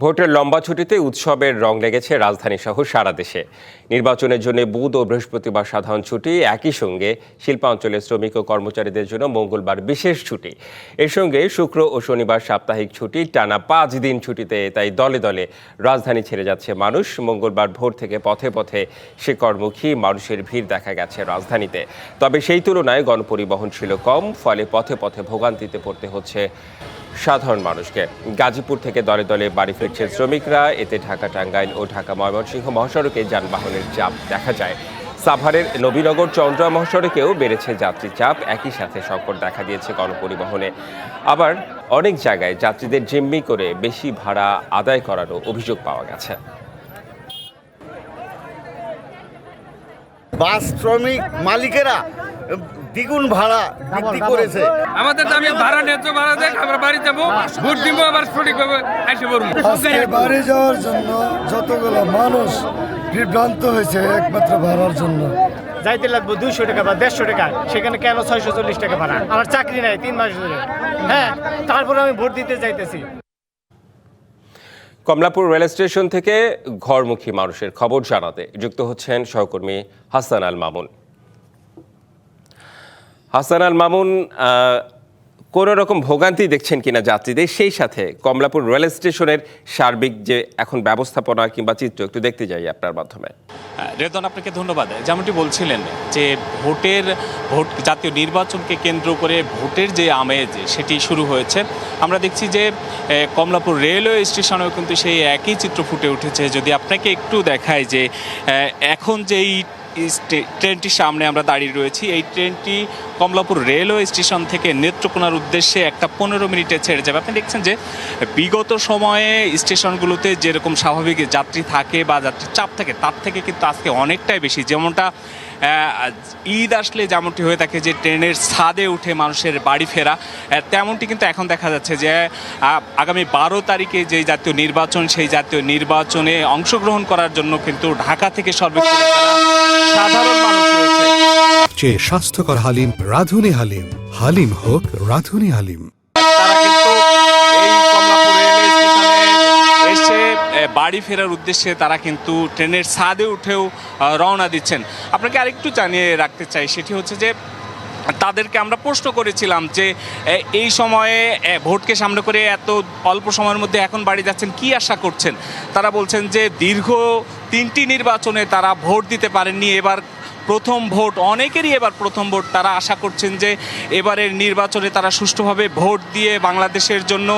ভোটের লম্বা ছুটিতে উৎসবের রং লেগেছে রাজধানী সহ সারা দেশে। নির্বাচনের জন্য বুধ ও বৃহস্পতিবার সাধারণ ছুটি, একই সঙ্গে শিল্পাঞ্চলের শ্রমিক ও কর্মচারীদের জন্য মঙ্গলবার বিশেষ ছুটি। এর সঙ্গে শুক্র ও শনিবার সাপ্তাহিক ছুটি, টানা 5 দিন ছুটিতে তাই দলে দলে রাজধানী ছেড়ে যাচ্ছে মানুষ। মঙ্গলবার ভোর থেকে পথে পথে শিকড়মুখী মানুষের ভিড় দেখা গেছে রাজধানীতে। তবে সেই তুলনায় গণপরিবহন ছিল কম, ফলে পথে পথে ভোগান্তিতে পড়তে হচ্ছে সাধারণ মানুষকে। গাজীপুর থেকে দলে দলে বাড়ি ফিরছেন শ্রমিকরা। এতে ঢাকা টাঙ্গাইল ও ঢাকা ময়মনসিংহ মহাসড়কে যানবাহনের চাপ দেখা যায়। সাভারের নবীনগর চন্দ্রা মহাসড়কেও বেড়েছে যাত্রী চাপ। একই সাথে সংকট দেখা দিয়েছে গণপরিবহনে। আবার অনেক জায়গায় যাত্রীদের জিম্মি করে বেশি ভাড়া আদায় করারও অভিযোগ পাওয়া গেছে। বাস শ্রমিক মালিকেরা দ্বিগুণ ভাড়া বৃদ্ধি করেছে। আমাদের দামি ভাড়া ন্যায্য ভাড়া দেখ, আমরা বাড়ি যাবো, ভোট দিব, আবার সঠিকভাবে এসে পড়বো। বাড়ি যাওয়ার জন্য যতগুলো মানুষ বিভ্রান্ত হয়েছে একমাত্র ভাড়ার জন্য। যাইতে লাগবে 200 টাকা বা 150 টাকা, সেখানে কেন 640 টাকা ভাড়া? আমার চাকরি নাই 3 মাস ধরে, হ্যাঁ, তারপরে আমি ভোট দিতে যাইতেছি। কমলাপুর রেল স্টেশন থেকে ঘরমুখী মানুষের খবর জানাতে যুক্ত হচ্ছেন সহকর্মী হাসান আল মামুন। হাসান আল মামুন, কোনো রকম ভোগান্তি দেখছেন কিনা যাত্রীদের, সেই সাথে কমলাপুর রেল স্টেশনের সার্বিক যে এখন ব্যবস্থাপনা কিংবা চিত্র একটু দেখতে যাই আপনার মাধ্যমে। রেদন, আপনাকে ধন্যবাদ। যেমনটি বলছিলেন যে ভোট জাতীয় নির্বাচনকে কেন্দ্র করে ভোটের যে আমেজ সেটি শুরু হয়েছে। আমরা দেখছি যে কমলাপুর রেলওয়ে স্টেশনেও কিন্তু সেই একই চিত্র ফুটে উঠেছে। যদি আপনাকে একটু দেখায় যে এখন যেই ট্রেনটির সামনে আমরা দাঁড়িয়ে রয়েছি, এই ট্রেনটি কমলাপুর রেলওয়ে স্টেশন থেকে নেত্রকোনার উদ্দেশ্যে একটা 15 মিনিটে ছেড়ে যাবে। আপনি দেখছেন যে বিগত সময়ে স্টেশনগুলোতে যেরকম স্বাভাবিক যাত্রী থাকে বা যাত্রীর চাপ থাকে, তার থেকে কিন্তু আজকে অনেকটাই বেশি। যেমনটা ঈদ আসলে যেমনটি হয়ে থাকে যে ট্রেনের ছাদে উঠে মানুষের বাড়ি ফেরা, তেমনটি কিন্তু এখন দেখা যাচ্ছে যে আগামী 12 তারিখে যে জাতীয় নির্বাচন, সেই জাতীয় নির্বাচনে অংশগ্রহণ করার জন্য কিন্তু ঢাকা থেকে সর্বোচ্চ সাধারণ মানুষ রয়েছে। যে স্বাস্থ্যকর হালিম রাঁধুনি হালিম, হালিম হোক রাঁধুনি হালিম। তারা কিন্তু এই কমলাপুর রেলওয়ে স্টেশনে এসে বাড়ি ফেরার উদ্দেশ্যে তারা কিন্তু ট্রেনের ছাদে উঠেও রওনা দিচ্ছেন। আপনাকে আরেকটু জানিয়ে রাখতে চাই, সেটি হচ্ছে যে তাদেরকে আমরা প্রশ্ন করেছিলাম যে এই সময়ে ভোটকে সামনে করে এত অল্প সময়ের মধ্যে এখন বাড়ি যাচ্ছেন, কি আশা করছেন? তারা বলছেন যে দীর্ঘ 3টি নির্বাচনে তারা ভোট দিতে পারেননি, এবার প্রথম ভোট, অনেকেরই এবার প্রথম ভোট। তারা আশা করছেন যে এবারের নির্বাচনে তারা সুষ্ঠুভাবে ভোট দিয়ে বাংলাদেশের জন্য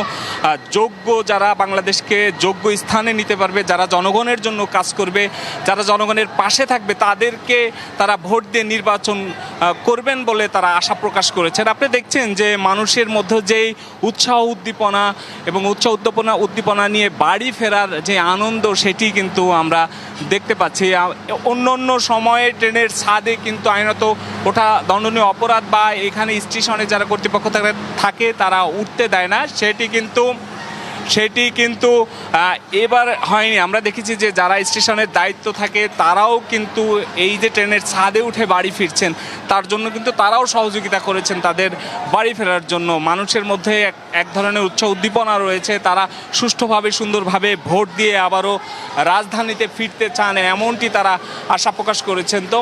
যোগ্য, যারা বাংলাদেশকে যোগ্য স্থানে নিতে পারবে, যারা জনগণের জন্য কাজ করবে, যারা জনগণের পাশে থাকবে, তাদেরকে তারা ভোট দিয়ে নির্বাচন করবেন বলে তারা আশা প্রকাশ করেছেন। আপনি দেখছেন যে মানুষের মধ্যে যেই উৎসাহ উদ্দীপনা নিয়ে বাড়ি ফেরার যে আনন্দ, সেটি কিন্তু আমরা দেখতে পাচ্ছি। অন্য সময়ে ট্রেনের ছাদে কিন্তু আইনত ওঠা দণ্ডনীয় অপরাধ, বা এখানে স্টেশনে যারা কর্তৃপক্ষ থাকে তারা উঠতে দেয় না, সেটি কিন্তু এবার হয়নি। আমরা দেখেছি যে যারা স্টেশনের দায়িত্ব থাকে তারাও কিন্তু এই যে ট্রেনের ছাদে উঠে বাড়ি ফিরছেন, তার জন্য কিন্তু তারাও সহযোগিতা করেছেন তাদের বাড়ি ফেরার জন্য। মানুষের মধ্যে এক ধরনের উৎসাহ উদ্দীপনা রয়েছে, তারা সুষ্ঠুভাবে সুন্দরভাবে ভোট দিয়ে আবারও রাজধানীতে ফিরতে চান, এমনটি তারা আশা প্রকাশ করেছেন। তো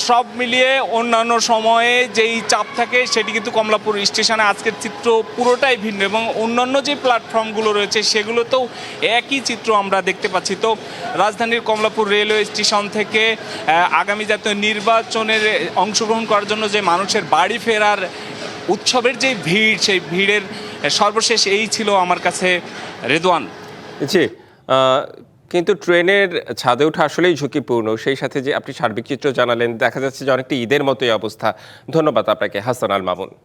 সব মিলিয়ে অন্যান্য সময়ে যেই চাপ থাকে সেটি কিন্তু কমলাপুর স্টেশনে আজকের চিত্র পুরোটাই ভিন্ন, এবং অন্যান্য যে প্ল্যাটফর্মগুলো রয়েছে সেগুলোতেও একই চিত্র আমরা দেখতে পাচ্ছি। তো রাজধানীর কমলাপুর রেলওয়ে স্টেশন থেকে আগামী জাতীয় নির্বাচনের অংশগ্রহণ করার জন্য যে মানুষের বাড়ি ফেরার উৎসবের যে ভিড়, সেই ভিড়ের সর্বশেষ এই ছিল আমার কাছে, রেদওয়ান। জি, কিন্তু ট্রেনের ছাদে ওঠা আসলেই ঝুঁকিপূর্ণ। সেই সাথে যে আপনি সার্বিক চিত্র জানালেন, দেখা যাচ্ছে যে অনেকটা ঈদের মতোই অবস্থা। ধন্যবাদ আপনাকে হাসান আল মামুন।